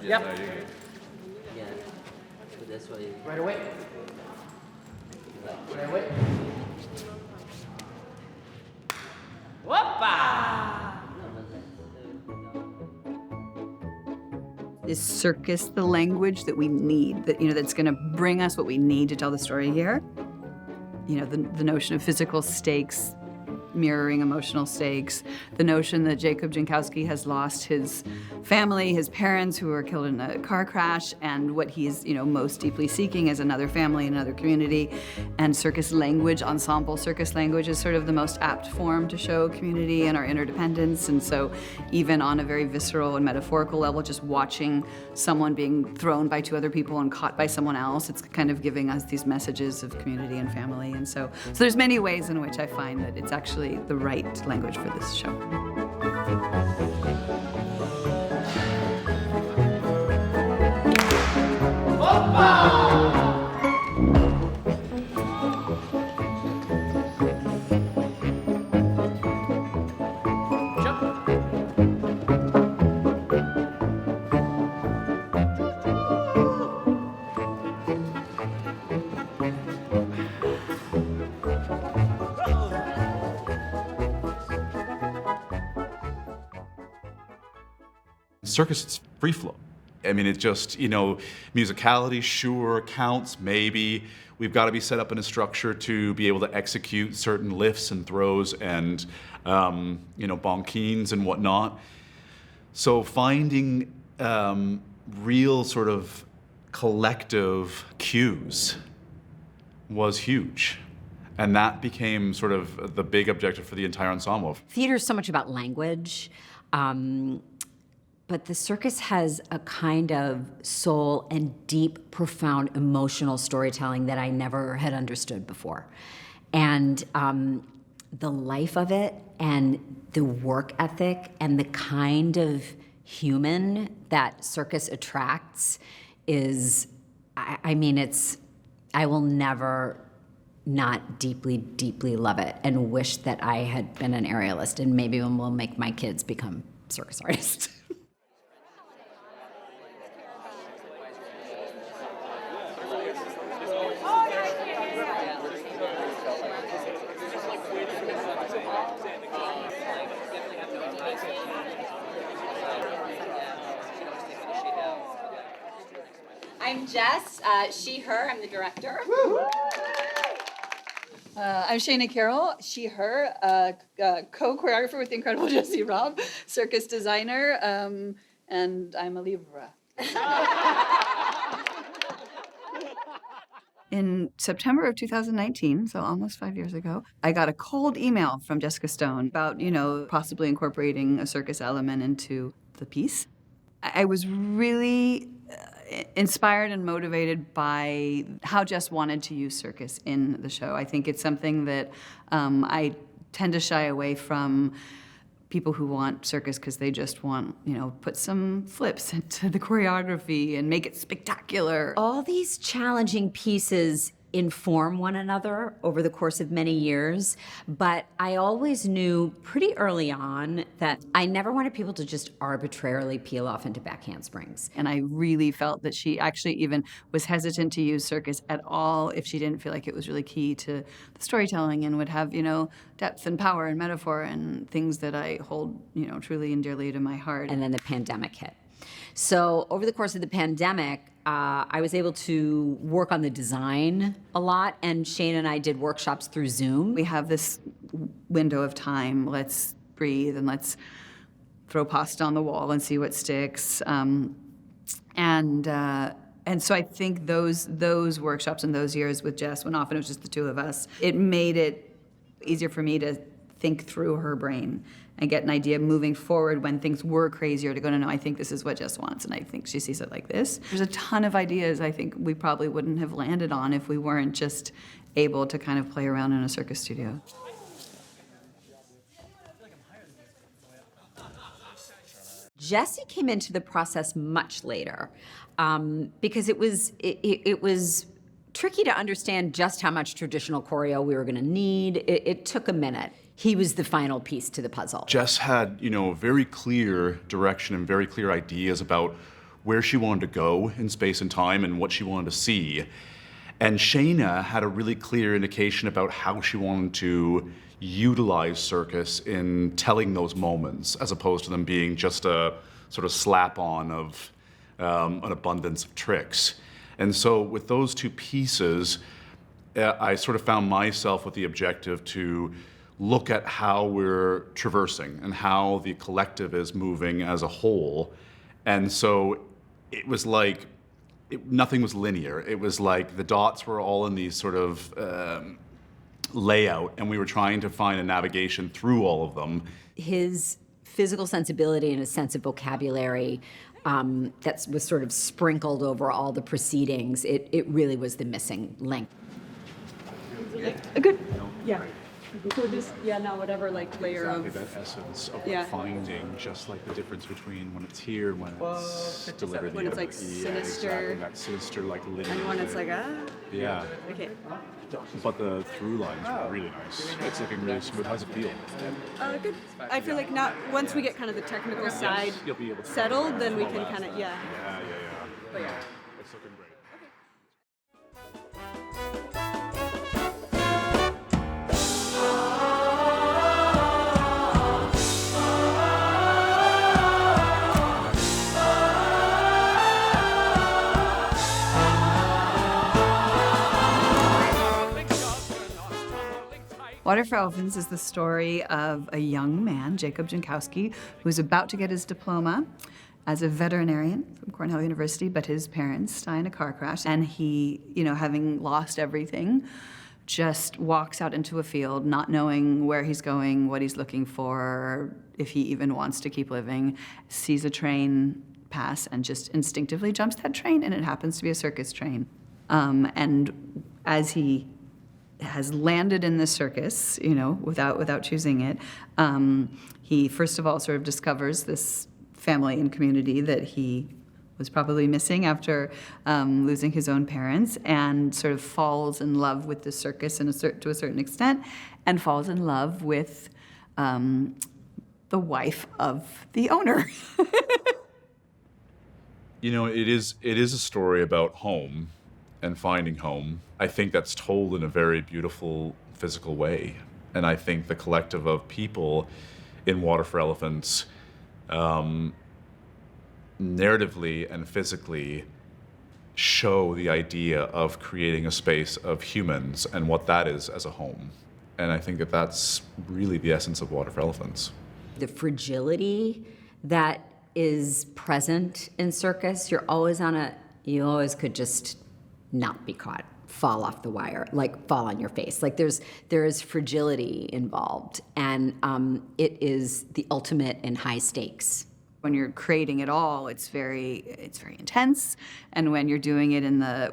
Yep. Yeah. So this way. Right away. Right away. Whoopa! Is circus the language that we need, that, that's going to bring us what we need to tell the story here? The notion of physical stakes mirroring emotional stakes, the notion that Jacob Jankowski has lost his family, his parents who were killed in a car crash, and what he's most deeply seeking is another family, another community. And circus language, ensemble circus language, is sort of the most apt form to show community and our interdependence. And so even on a very visceral and metaphorical level, just watching someone being thrown by two other people and caught by someone else, it's kind of giving us these messages of community and family. And so there's many ways in which I find that it's actually the right language for this show. Circus, it's free flow. I mean, it just, musicality, sure, counts, maybe. We've got to be set up in a structure to be able to execute certain lifts and throws and, bonkines and whatnot. So finding real sort of collective cues was huge. And that became sort of the big objective for the entire ensemble. Theater is so much about language. But the circus has a kind of soul and deep, profound emotional storytelling that I never had understood before. And the life of it and the work ethic and the kind of human that circus attracts is, I will never not deeply, deeply love it and wish that I had been an aerialist, and maybe we'll make my kids become circus artists. I'm Jess, she, her, I'm the director. I'm Shana Carroll, she, her, co-choreographer with the incredible Jesse Robb, circus designer, and I'm a Libra. In September of 2019, so almost 5 years ago, I got a cold email from Jessica Stone about, possibly incorporating a circus element into the piece. I was really inspired and motivated by how Jess wanted to use circus in the show. I think it's something that I tend to shy away from people who want circus because they just want, put some flips into the choreography and make it spectacular. All these challenging pieces inform one another over the course of many years, but I always knew pretty early on that I never wanted people to just arbitrarily peel off into back handsprings. And I really felt that she actually even was hesitant to use circus at all if she didn't feel like it was really key to the storytelling and would have, depth and power and metaphor and things that I hold, truly and dearly to my heart. And then the pandemic hit. So over the course of the pandemic, I was able to work on the design a lot, and Shane and I did workshops through Zoom. We have this window of time. Let's breathe and let's throw pasta on the wall and see what sticks. And so I think those workshops in those years with Jess, when often it was just the two of us, it made it easier for me to think through her brain and get an idea moving forward when things were crazier to go, no, I think this is what Jess wants, and I think she sees it like this. There's a ton of ideas I think we probably wouldn't have landed on if we weren't just able to kind of play around in a circus studio. Jesse came into the process much later because it was tricky to understand just how much traditional choreo we were going to need. It took a minute. He was the final piece to the puzzle. Jess had, very clear direction and very clear ideas about where she wanted to go in space and time and what she wanted to see. And Shana had a really clear indication about how she wanted to utilize Circus in telling those moments, as opposed to them being just a sort of slap-on of an abundance of tricks. And so with those two pieces, I sort of found myself with the objective to look at how we're traversing and how the collective is moving as a whole. And so it was like, nothing was linear. It was like the dots were all in these sort of layout, and we were trying to find a navigation through all of them. His physical sensibility and his sense of vocabulary that was sort of sprinkled over all the proceedings, it really was the missing link. Good. Yeah. So just, now whatever layer Exactly, that essence of finding just the difference between when it's here and when it's delivered. When it's sinister. Exactly, that sinister linear. And when it's Yeah. Okay. But the through lines are really nice. It's looking really smooth. How's it feel? Good. I feel like now, once we get kind of the technical side You'll be able to settled, then we can kind of, Yeah. But it's looking great. Water for Elephants is the story of a young man, Jacob Jankowski, who's about to get his diploma as a veterinarian from Cornell University, but his parents die in a car crash. And he, having lost everything, just walks out into a field, not knowing where he's going, what he's looking for, if he even wants to keep living, sees a train pass and just instinctively jumps that train, and it happens to be a circus train. And as he has landed in the circus, without choosing it, he first of all sort of discovers this family and community that he was probably missing after losing his own parents, and sort of falls in love with the circus to a certain extent, and falls in love with the wife of the owner. It is a story about home and finding home. I think that's told in a very beautiful physical way. And I think the collective of people in Water for Elephants, narratively and physically, show the idea of creating a space of humans and what that is as a home. And I think that that's really the essence of Water for Elephants. The fragility that is present in Circus, you always could just not be caught, fall off the wire, fall on your face. There is fragility involved, and it is the ultimate in high stakes. When you're creating it all, it's very intense, and when you're doing it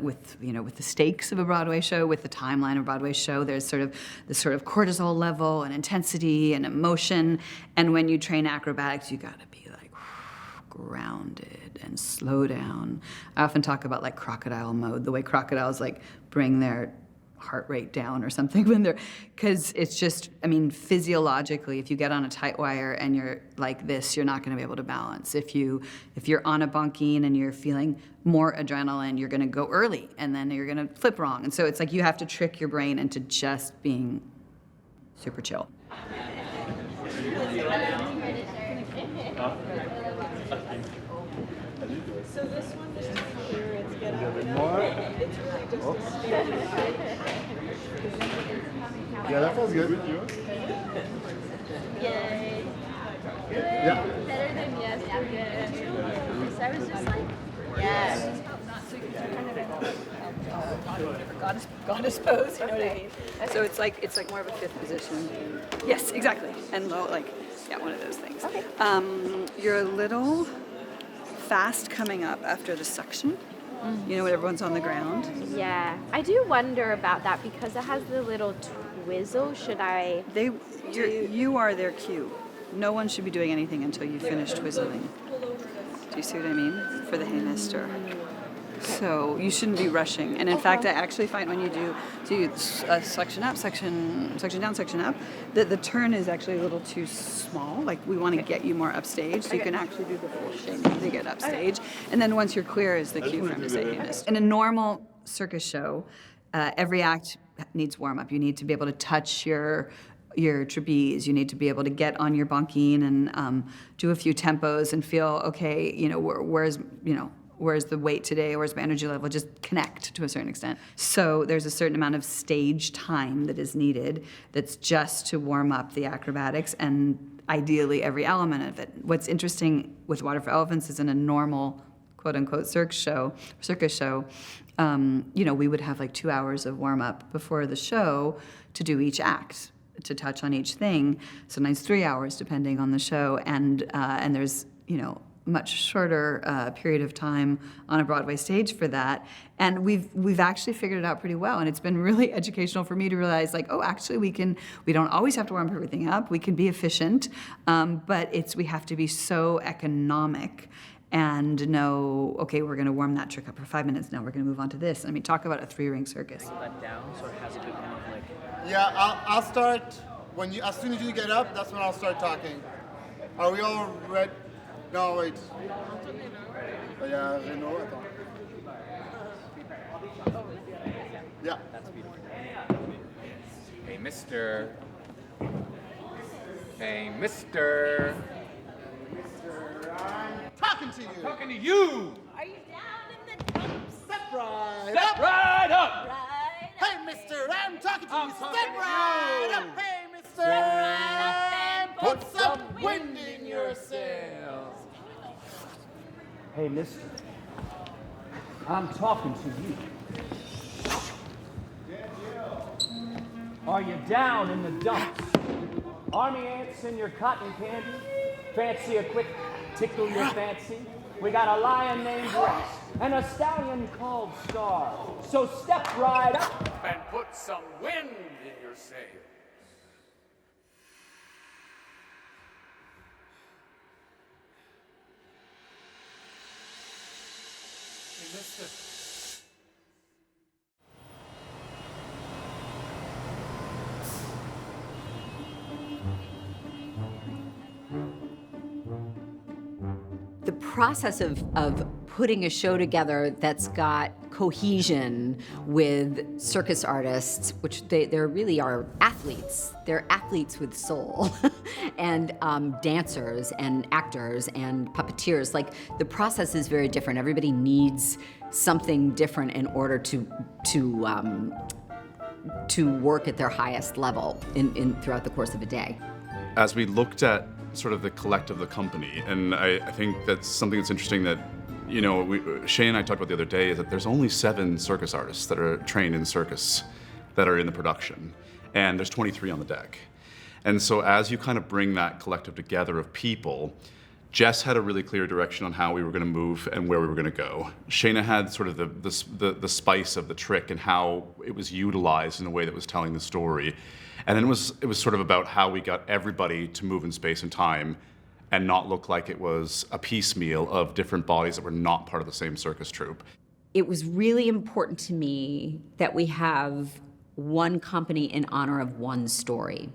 with the stakes of a Broadway show, with the timeline of a Broadway show, there's this sort of cortisol level and intensity and emotion. And when you train acrobatics, you gotta be grounded and slow down. I often talk about crocodile mode, the way crocodiles bring their heart rate down or something when because it's just, physiologically, if you get on a tight wire and you're like this, you're not going to be able to balance. If you're on a bunkine and you're feeling more adrenaline, you're going to go early and then you're going to flip wrong. And so it's you have to trick your brain into just being super chill. So this one, just to be clear, it's get out. It's really just Yeah, that feels good. Yay. Yeah. Better than yesterday. So I was just yes. Goddess pose, you know what I mean? So it's more of a fifth position. Yes, exactly. And low, one of those things. Okay. You're a little fast coming up after the suction. When everyone's on the ground. Yeah. I do wonder about that because it has the little twizzle. Should I You are their cue. No one should be doing anything until you finish twizzling. Do you see what I mean? For the haymaster. So you shouldn't be rushing. And in fact, I actually find when you do section up, section down, section up, that the turn is actually a little too small. Like we want to get you more upstage, so you can actually do the full shimmy to get upstage. And then once you're clear is the cue for him to say he missed. In a normal circus show, every act needs warm up. You need to be able to touch your trapeze. You need to be able to get on your banquine and do a few tempos and feel okay. Where's the weight today? Where's my energy level? Just connect to a certain extent. So there's a certain amount of stage time that is needed. That's just to warm up the acrobatics and ideally every element of it. What's interesting with Water for Elephants is in a normal quote-unquote circus show, we would have like 2 hours of warm-up before the show to do each act, to touch on each thing, sometimes 3 hours depending on the show, and there's, much shorter period of time on a Broadway stage for that. And we've actually figured it out pretty well, and it's been really educational for me to realize, like, oh, actually we don't always have to warm everything up, we can be efficient, but we have to be so economic and know, okay, we're going to warm that trick up for 5 minutes. Now we're going to move on to this. I mean, talk about a 3-ring circus. That down, so it has a good kind of like. Yeah, I'll start as soon as you get up. That's when I'll start talking. Are we all ready? No, wait. Yeah. That's beautiful. Hey, mister. Hey, mister. I'm talking to you. I'm talking to you. Are you down in the dumps? Step right Step up. right up. Right. Hey, mister, I'm talking to I'm you. talking Step to right you. up. Hey, mister, Step right up and put some wind in your sails. Hey, mister. I'm talking to you. Are you down in the dumps? Army ants in your cotton candy? Fancy a quick tickle your fancy? We got a lion named Rex and a stallion called Star. So step right up And put some wind in your sails. Hey, mister. The process of putting a show together that's got cohesion with circus artists, which they really are athletes. They're athletes with soul, and dancers and actors and puppeteers. Like, the process is very different. Everybody needs something different in order to work at their highest level in throughout the course of a day. As we looked at sort of the collective of the company, and I think that's something that's interesting that, Shane and I talked about the other day, is that there's only 7 circus artists that are trained in circus that are in the production, and there's 23 on the deck. And so as you kind of bring that collective together of people, Jess had a really clear direction on how we were going to move and where we were going to go. Shana had sort of the spice of the trick and how it was utilized in a way that was telling the story. And then it was sort of about how we got everybody to move in space and time and not look like it was a piecemeal of different bodies that were not part of the same circus troupe. It was really important to me that we have one company in honor of one story.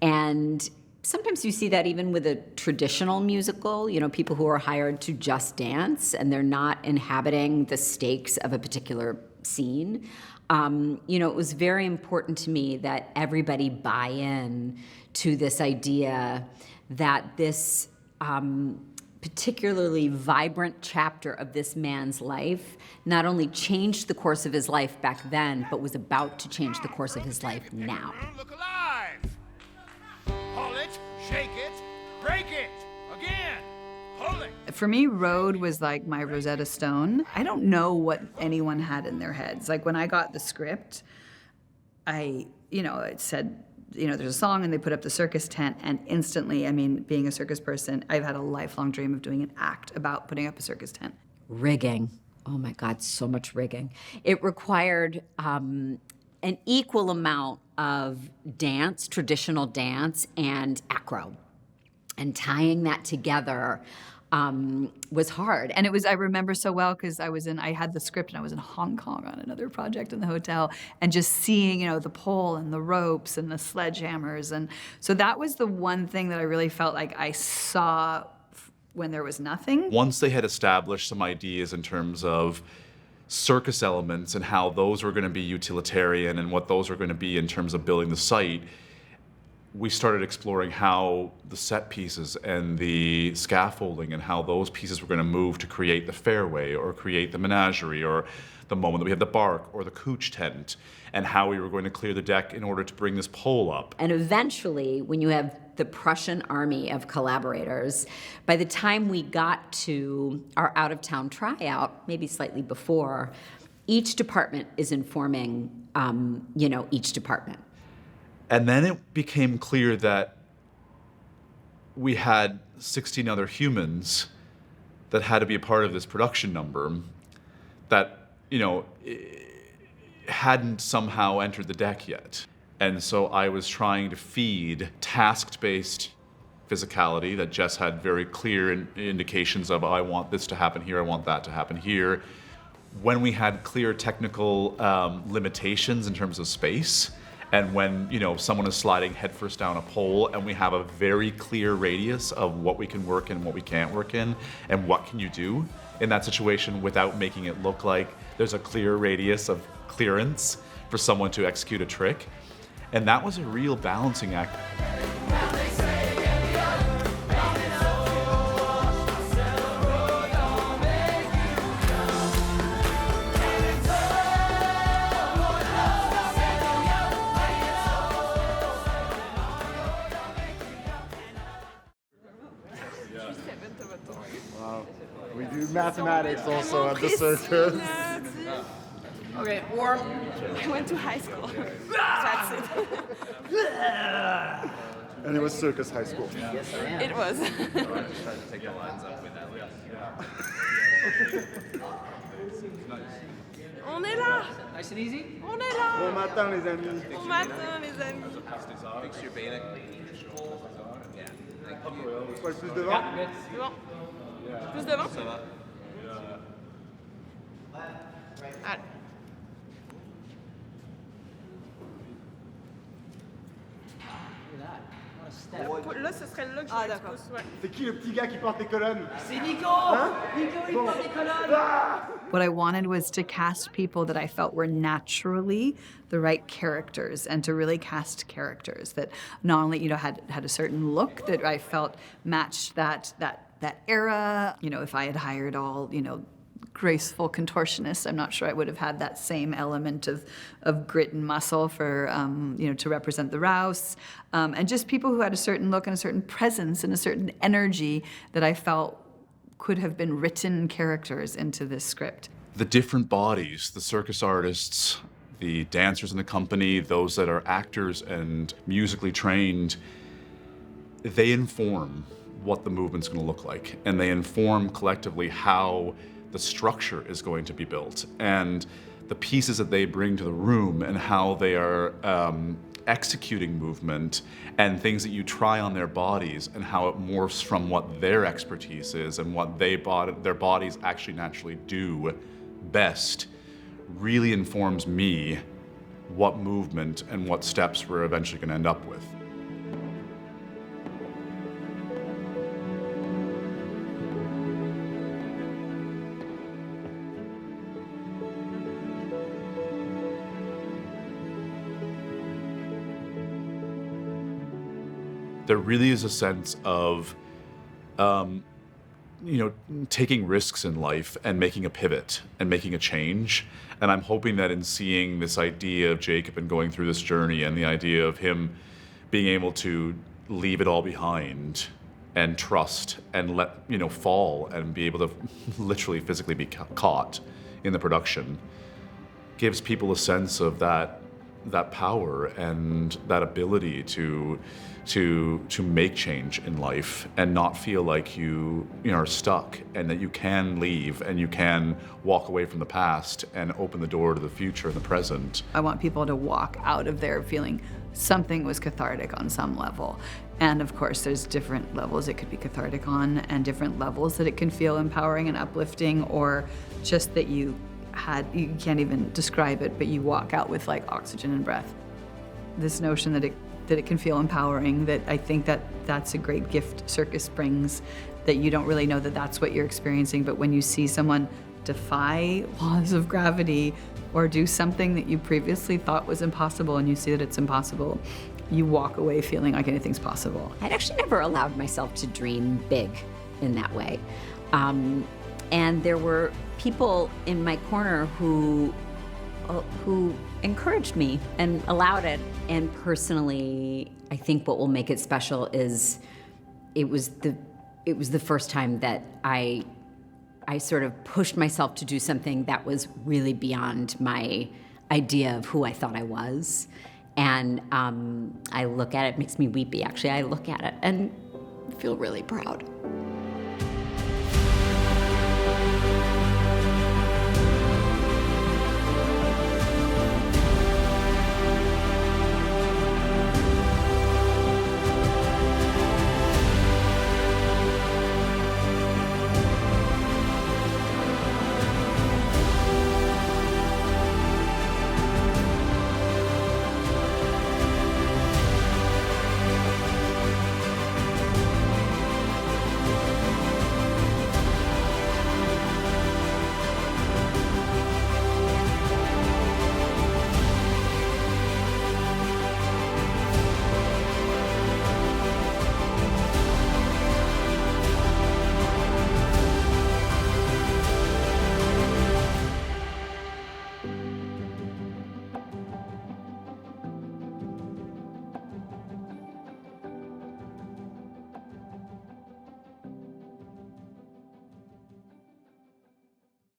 And sometimes you see that even with a traditional musical, people who are hired to just dance and they're not inhabiting the stakes of a particular scene. It was very important to me that everybody buy in to this idea that this particularly vibrant chapter of this man's life not only changed the course of his life back then, but was about to change the course of his life now. Look alive. Pull it, shake it, break it. Again. Pull it. For me, Road was like my Rosetta Stone. I don't know what anyone had in their heads. Like, when I got the script, it said, there's a song and they put up the circus tent, and instantly, being a circus person, I've had a lifelong dream of doing an act about putting up a circus tent. Rigging. Oh my God, so much rigging. It required an equal amount of dance, traditional dance, and acro. And tying that together was hard. And it was, I remember so well because I had the script and I was in Hong Kong on another project in the hotel and just seeing, the pole and the ropes and the sledgehammers. And so that was the one thing that I really felt like I saw when there was nothing. Once they had established some ideas in terms of circus elements and how those were going to be utilitarian and what those were going to be in terms of building the site, we started exploring how the set pieces and the scaffolding and how those pieces were going to move to create the fairway or create the menagerie or the moment that we had the bark or the cooch tent, and how we were going to clear the deck in order to bring this pole up. And eventually, when you have the Prussian army of collaborators, by the time we got to our out-of-town tryout, maybe slightly before, each department is informing, each department. And then it became clear that we had 16 other humans that had to be a part of this production number that, hadn't somehow entered the deck yet. And so I was trying to feed task-based physicality that Jess had very clear indications of, I want this to happen here, I want that to happen here. When we had clear technical limitations in terms of space, and when, someone is sliding headfirst down a pole and we have a very clear radius of what we can work in and what we can't work in, and what can you do in that situation without making it look like there's a clear radius of clearance for someone to execute a trick. And that was a real balancing act. We do mathematics also at the circus. Okay, warm. I went to high school. That's it. And it was Circus High School. It was. On est là. Nice and easy. On est là. Bon matin, les amis. Bon matin, les amis. Quoi, le plus devant? Devant. Plus devant. Allez. Là, ce serait là que je pousse, ouais. C'est qui le petit gars qui porte les colonnes? C'est Nico! Nico, il porte les colonnes! What I wanted was to cast people that I felt were naturally the right characters, and to really cast characters that not only had a certain look that I felt matched that era. If I had hired all graceful contortionists, I'm not sure I would have had that same element of grit and muscle for to represent the Rouse, and just people who had a certain look and a certain presence and a certain energy that I felt could have been written characters into this script. The different bodies, the circus artists, the dancers in the company, those that are actors and musically trained, they inform what the movement's going to look like, and they inform collectively how the structure is going to be built, and the pieces that they bring to the room, and how they are executing movement, and things that you try on their bodies, and how it morphs from what their expertise is and what their bodies actually naturally do best, really informs me what movement and what steps we're eventually going to end up with. There really is a sense of, taking risks in life and making a pivot and making a change. And I'm hoping that in seeing this idea of Jacob and going through this journey, and the idea of him being able to leave it all behind and trust and let, fall and be able to literally physically be caught in the production, gives people a sense of that power and that ability to make change in life and not feel like you are stuck, and that you can leave and you can walk away from the past and open the door to the future and the present. I want people to walk out of there feeling something was cathartic on some level. And of course, there's different levels it could be cathartic on, and different levels that it can feel empowering and uplifting, or just that you can't even describe it, but you walk out with like oxygen and breath. This notion that it can feel empowering, that I think that's a great gift Circus brings, that you don't really know that that's what you're experiencing, but when you see someone defy laws of gravity or do something that you previously thought was impossible and you see that it's impossible, you walk away feeling like anything's possible. I'd actually never allowed myself to dream big in that way. And there were people in my corner who encouraged me and allowed it. And personally, I think what will make it special is it was the first time that I sort of pushed myself to do something that was really beyond my idea of who I thought I was. And I look at it, it makes me weepy actually. I look at it and feel really proud.